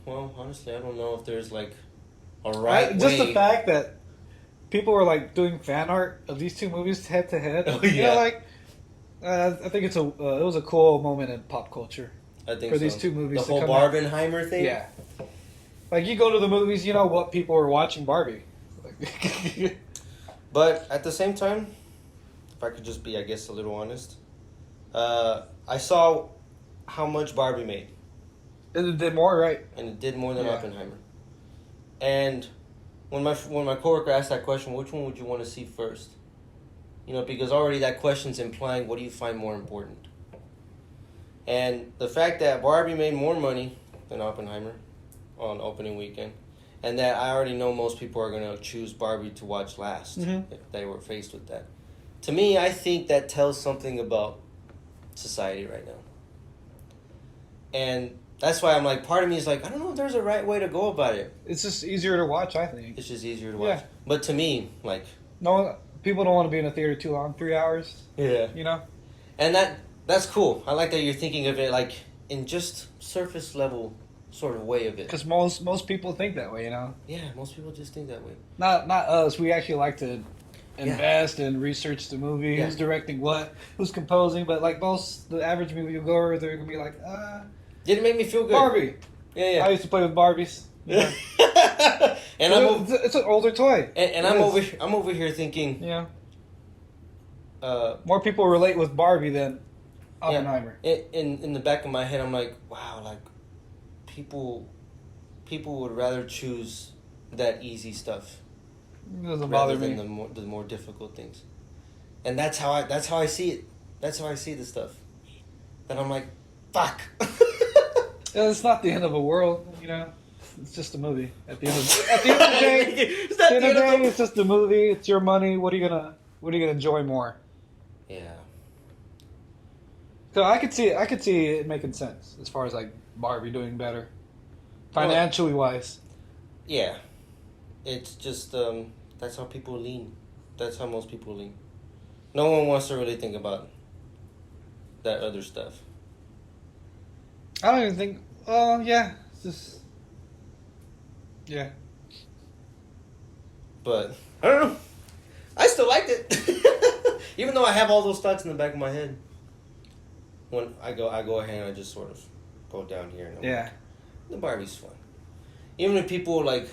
honestly, I don't know if there's like a right way. Just the fact that people were like doing fan art of these two movies head to head. Oh, yeah. I think it was a cool moment in pop culture. I think for so. These two movies. The whole Barbenheimer thing. Yeah. Like you go to the movies, you know what people are watching Barbie. But at the same time, if I could just be, I guess, a little honest, I saw how much Barbie made. And it did more, right? And it did more than Oppenheimer. And when my coworker asked that question, which one would you want to see first? Because already that question's implying what do you find more important. And the fact that Barbie made more money than Oppenheimer on opening weekend, and that I already know most people are going to choose Barbie to watch last if they were faced with that. To me, I think that tells something about society right now. And that's why I'm like, part of me is like, I don't know if there's a right way to go about it. It's just easier to watch, I think. It's just easier to watch. Yeah. But to me, like... No, people don't want to be in a theater too long, 3 hours. Yeah. And that's cool. I like that you're thinking of it like in just surface level sort of way of it. Because most people think that way, Yeah, most people just think that way. Not us. We actually like to invest and research the movie, who's directing what, who's composing. But like the average movie goer, they're gonna be like, didn't make me feel good. Barbie. Yeah. I used to play with Barbies. And it's an older toy. And I'm over here thinking. Yeah. More people relate with Barbie than Oppenheimer. In the back of my head, I'm like, wow, like people would rather choose that easy stuff. It doesn't bother me. Than the more difficult things. And that's how I see it. That's how I see the stuff. Then I'm like, fuck. It's not the end of the world, It's just a movie. At the end of the day, it's just a movie. It's your money. What are you gonna enjoy more? Yeah. So I could see it making sense as far as like Barbie doing better, financially wise. Yeah. It's just that's how people lean. That's how most people lean. No one wants to really think about that other stuff. I don't even think. Yeah, it's just. Yeah. But I don't know. I still liked it, even though I have all those thoughts in the back of my head. When I go ahead and I just sort of go down here. And like, the Barbie's fun. Even if people like,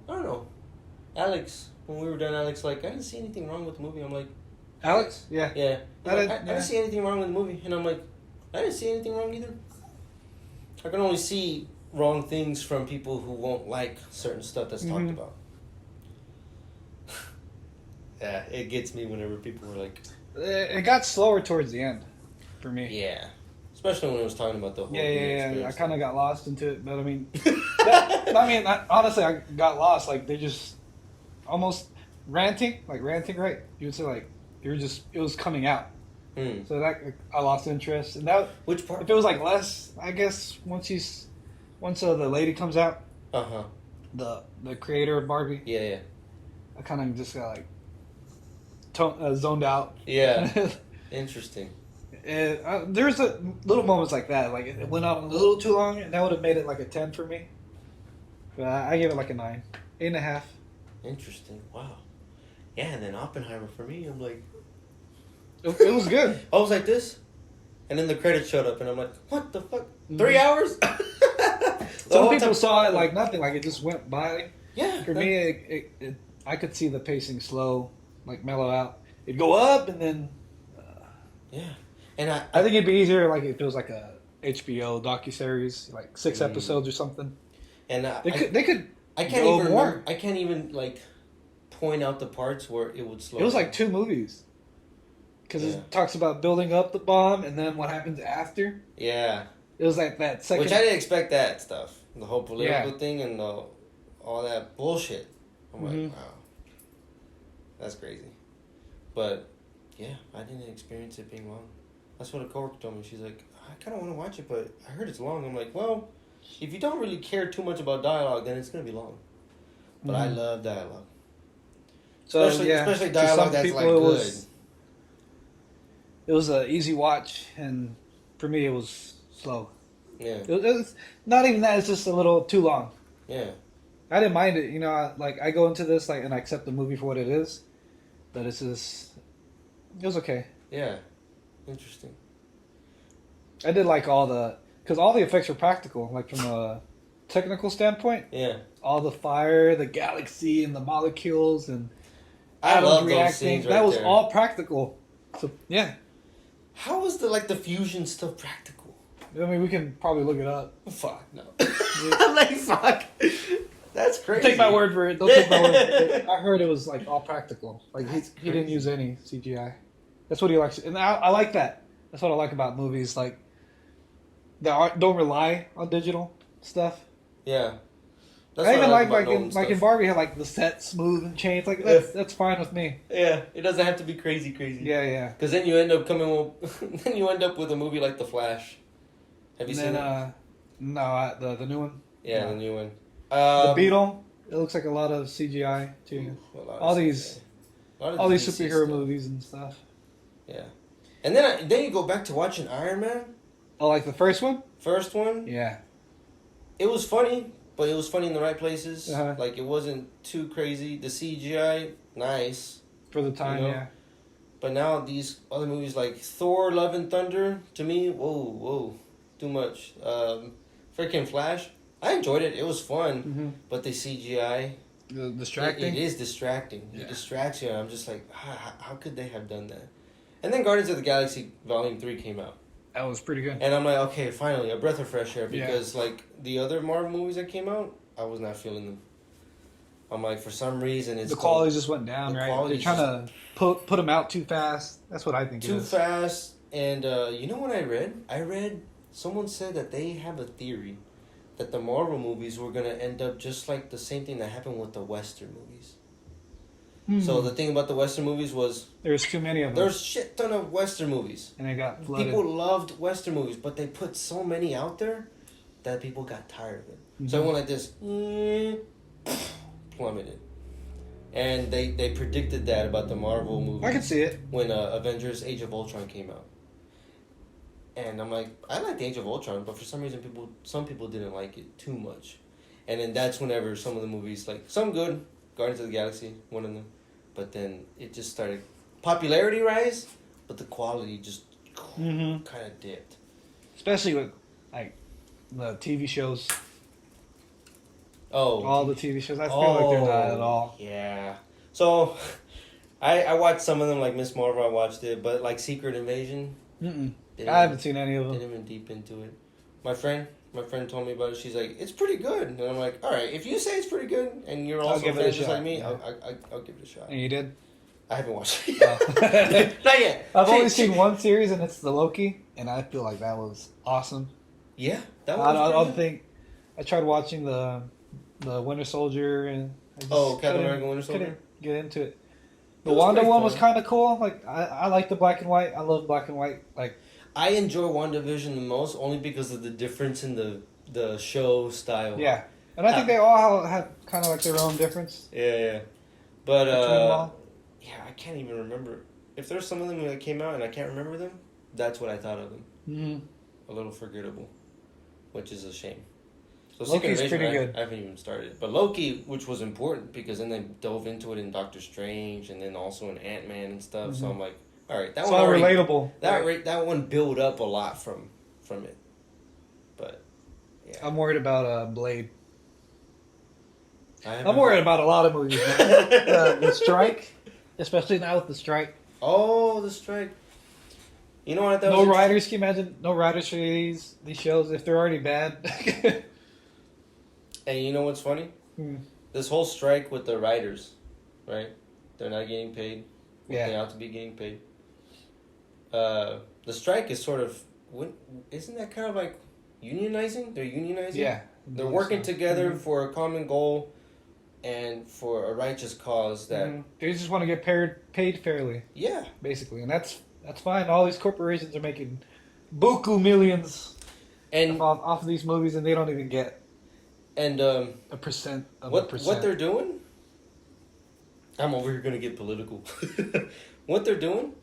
I don't know, Alex. When we were done, Alex like, I didn't see anything wrong with the movie. I'm like, Alex? Yeah. Yeah. I didn't see anything wrong with the movie, and I'm like, I didn't see anything wrong either. I can only see wrong things from people who won't like certain stuff that's talked about. Yeah, it gets me whenever people were like... It got slower towards the end, for me. Yeah. Especially when it was talking about the whole... Yeah. I kind of got lost into it, but I mean... honestly, I got lost. Like, they just almost ranting, right? You would say, like, it was coming out. So that I lost interest. And that... Which part? If it was, like, less, I guess, once the lady comes out... Uh-huh. The creator of Barbie. Yeah. I kind of just got, like... zoned out. Yeah. Interesting. Yeah. There's a little moments like that. Like it went on a little too long, and that would have made it like a 10 for me. But I gave it like a 9, 8.5. Interesting. Wow. Yeah, and then Oppenheimer for me, I'm like, It was good. I was like this, and then the credits showed up, and I'm like, what the fuck? 3 hours? Some people saw it like nothing, like it just went by. Yeah. For me, I could see the pacing slow, like mellow out. It'd go up and then. Yeah, and I think it'd be easier like if it was like a HBO docuseries, like 6 episodes or something. And they could. I can't even remember, I can't even like point out the parts where it would slow. It was down. like 2 movies. Because it talks about building up the bomb and then what happens after. Yeah. It was like that second. Which I didn't expect that stuff. The whole political thing and all that bullshit. I'm like, wow. That's crazy. But, yeah, I didn't experience it being long. That's what a coworker told me. She's like, I kind of want to watch it, but I heard it's long. I'm like, well, if you don't really care too much about dialogue, then it's going to be long. But I love dialogue. So, especially dialogue that's like good. It was an easy watch, and for me, it was slow. Yeah. It was not even that. It's just a little too long. Yeah. I didn't mind it. You know, I go into this and I accept the movie for what it is, but it was okay. Yeah. Interesting. I did like because all the effects were practical, like from a technical standpoint. Yeah. All the fire, the galaxy, and the molecules, and I love reacting. those scenes right that was there. all practical. So yeah. How was the fusion stuff practical? I mean, we can probably look it up. Fuck no. I'm like fuck. That's crazy. Take my word for it. Don't take my word for it. I heard it was like all practical. Like he didn't use any CGI. That's what he likes, and I like that. That's what I like about movies, like that don't rely on digital stuff. Yeah. That's I even like in Barbie, had like the set smooth and changed. Like that's fine with me. Yeah, it doesn't have to be crazy. Yeah, yeah. Because then you end up with a movie like The Flash. Have you seen it? No, the new one. Yeah, the new one. The Beetle. It looks like a lot of CGI too. All these superhero movies and stuff. Yeah, and then you go back to watching Iron Man. Oh, like the first one? First one? Yeah. It was funny, but it was funny in the right places. Uh-huh. Like, it wasn't too crazy. The CGI, nice. For the time, yeah. But now these other movies like Thor, Love and Thunder, to me, whoa, too much. Freaking Flash, I enjoyed it. It was fun. But the CGI... distracting? It is distracting. Yeah. It distracts you. I'm just like, how could they have done that? And then Guardians of the Galaxy Volume 3 came out. That was pretty good. And I'm like, okay, finally, a breath of fresh air. Because, like, the other Marvel movies that came out, I was not feeling them. I'm like, for some reason, it's... The quality just went down, right? They're trying to put them out too fast. That's what I think too fast. And you know what I read? Someone said that they have a theory that the Marvel movies were going to end up just like the same thing that happened with the Western movies. So the thing about the Western movies was... There's too many of them. There's a shit ton of Western movies. And they got flooded. People loved Western movies, but they put so many out there that people got tired of it. So it went like this... plummeted. And they predicted that about the Marvel movies. I can see it. When Avengers Age of Ultron came out. And I'm like, I liked Age of Ultron, but for some reason some people didn't like it too much. And then that's whenever some of the movies, like some good, Guardians of the Galaxy, one of them, but then it just started popularity rise, but the quality just kind of dipped. Especially with like the TV shows. Oh, all the TV shows. I feel like they're not at all. Yeah. So I watched some of them, like Miss Marvel. I watched it, but like Secret Invasion. I haven't seen any of them. Didn't even deep into it. My friend told me about it. She's like, it's pretty good. And I'm like, all right, if you say it's pretty good, and you're also a fan just like me, I'll give it a shot. And you did? I haven't watched it yet. Not yet. I've only seen one series, and it's the Loki, and I feel like that was awesome. Yeah, that was I don't think... I tried watching the Winter Soldier, and I just Captain America Winter Soldier? couldn't get into it. The Wanda one was kind of cool. Like I like the black and white. I love black and white. Like I enjoy WandaVision the most, only because of the difference in the show style. Yeah, and I think they all have kind of like their own difference. Yeah. But yeah, I can't even remember if there's some of them that came out and I can't remember them. that's what I thought of him. Mm-hmm. A little forgettable, which is a shame. So Loki's pretty good. I haven't even started. But Loki, which was important because then they dove into it in Doctor Strange and then also in Ant-Man and stuff. So I'm like, all right, that it's one all already, relatable. That one built up a lot from it. But yeah. I'm worried about Blade. I'm worried about a lot of movies. The strike, especially now with the strike. Oh, the strike. You know what I thought? No writers. Can you imagine? No writers for these shows if they're already bad. And you know what's funny? This whole strike with the writers, right? They're not getting paid. They ought to be getting paid. The strike is sort of, isn't that kind of like unionizing? They're unionizing? Yeah. They're working together for a common goal and for a righteous cause that... They just want to get paid fairly. Yeah. Basically. And that's fine. All these corporations are making buku millions off of these movies, and they don't even get a percent of a percent. What they're doing... I'm over here going to get political. What they're doing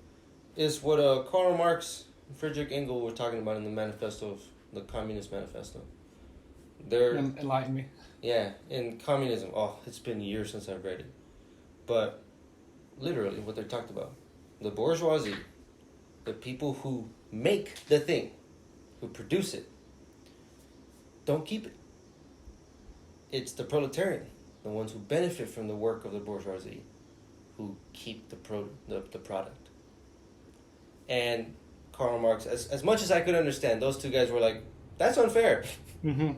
is what Karl Marx and Friedrich Engels were talking about in the manifesto of the Communist Manifesto. Enlighten me. Yeah, in communism. Oh, it's been years since I've read it. But literally what they're talking about. The bourgeoisie, the people who make the thing, who produce it, don't keep it. It's the proletariat, the ones who benefit from the work of the bourgeoisie, who keep the product. And Karl Marx, as much as I could understand, those two guys were like, that's unfair. Mm-hmm.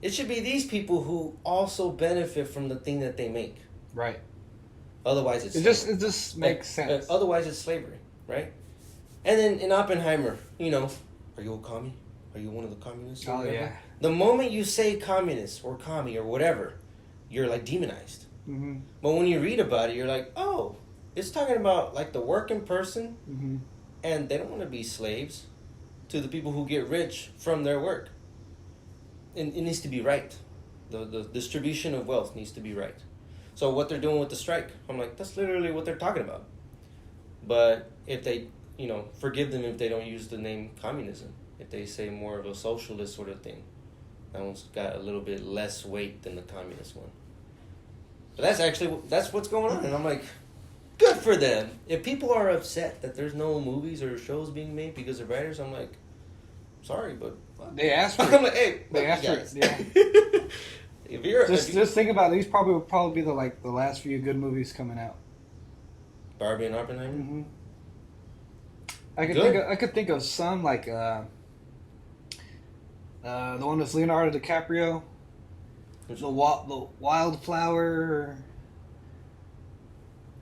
It should be these people who also benefit from the thing that they make. Right. Otherwise, it just makes sense. Otherwise, it's slavery, right? And then in Oppenheimer, are you a commie? Are you one of the communists? Oh, yeah. The moment you say communist or commie or whatever, you're like demonized. Mm-hmm. But when you read about it, you're like, oh, it's talking about like the working person, and they don't want to be slaves to the people who get rich from their work. And it needs to be right. The distribution of wealth needs to be right. So what they're doing with the strike, I'm like, that's literally what they're talking about. But if they, forgive them if they don't use the name communism. If they say more of a socialist sort of thing. That one's got a little bit less weight than the communist one. But that's what's going on. And I'm like, good for them. If people are upset that there's no movies or shows being made because of writers, I'm like, sorry, but... They asked for it. I'm like, hey, they asked for it, yeah. Just think about it. These will probably be the last few good movies coming out. Barbie and Oppenheimer? Mm-hmm. I could think of some like the one with Leonardo DiCaprio. The Wildflower.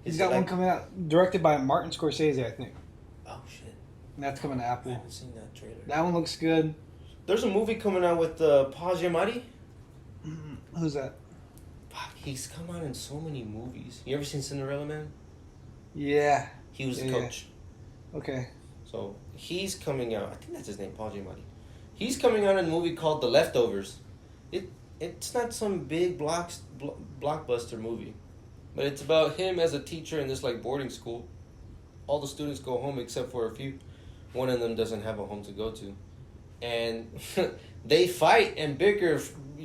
He's got one coming out, directed by Martin Scorsese, I think. Oh shit! And that's coming to Apple. I haven't seen that trailer. That one looks good. There's a movie coming out with Paul Giamatti. Who's that? Fuck, he's come out in so many movies. You ever seen Cinderella Man? Yeah. He was the coach. Yeah. Okay. So he's coming out. I think that's his name, Paul Giamatti. He's coming out in a movie called The Leftovers. It's not some big blockbuster movie, but it's about him as a teacher in this like boarding school. All the students go home except for a few. One of them doesn't have a home to go to, and they fight and bicker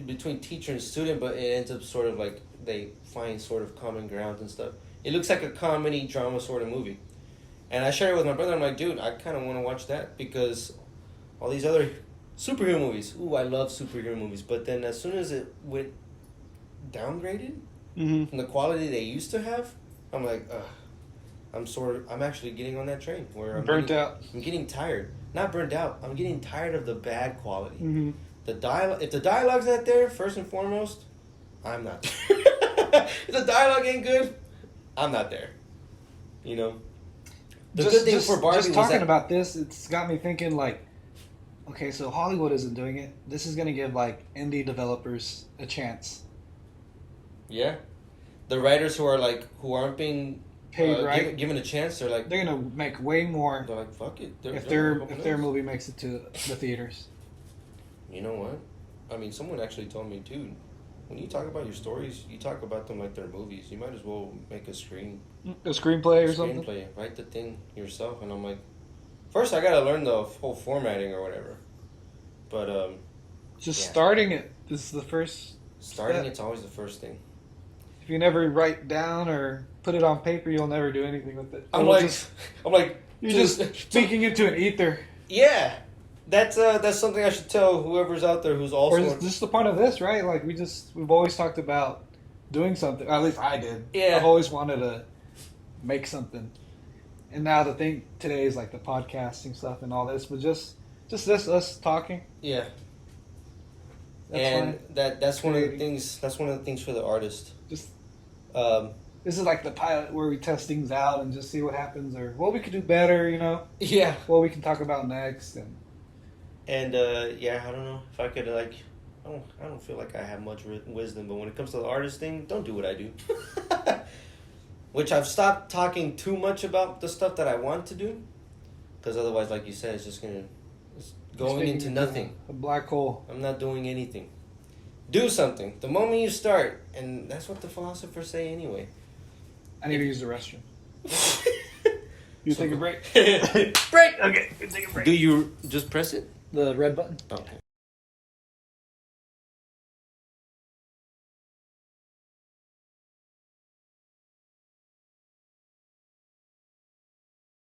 between teacher and student, but it ends up sort of like they find sort of common ground and stuff. It looks like a comedy drama sort of movie. And I shared it with my brother. I'm like, dude, I kind of want to watch that because all these other superhero movies. Ooh, I love superhero movies. But then as soon as it went downgraded from the quality they used to have, I'm like, ugh. I'm actually getting on that train where I'm getting tired. Not burnt out. I'm getting tired of the bad quality. Mm-hmm. If the dialogue's not there, first and foremost, I'm not there. If the dialogue ain't good, I'm not there. The good thing for Barbie just was talking that, about this, it's got me thinking like, okay, so Hollywood isn't doing it. This is gonna give like indie developers a chance. Yeah, the writers who aren't being paid right, given a chance, they're gonna make way more. They're like, fuck it. If their movie makes it to the theaters. You know what? I mean, someone actually told me, dude, when you talk about your stories, you talk about them like they're movies. You might as well make a screenplay or something. Write the thing yourself. And I'm like, First, I gotta learn the whole formatting or whatever. But just starting it. This is the first. Starting step. it's always the first thing. If you never write down or put it on paper, you'll never do anything with it. I'm like, you're just speaking into an ether. Yeah, that's something I should tell whoever's out there who's also. Or is this the point of this, right? Like we've always talked about doing something. At least I did. Yeah. I've always wanted to make something, and now the thing today is like the podcasting stuff and all this, but just this us talking. Yeah. That's and fine. that's one of the things. That's one of the things for the artist. Just. Um, This is like the pilot where we test things out and just see what happens or what we could do better, you know? Yeah. What we can talk about next. And yeah, I don't know if I could, like, I don't feel like I have much wisdom, but when it comes to the artist thing, don't do what I do. Which I've stopped talking too much about the stuff that I want to do. Because otherwise, like you said, it's going into nothing. A black hole. I'm not doing anything. Do something. The moment you start. And that's what the philosophers say anyway. I need to use the restroom. You take a break? Break! Okay, take a break. Do you just press it? The red button. Okay.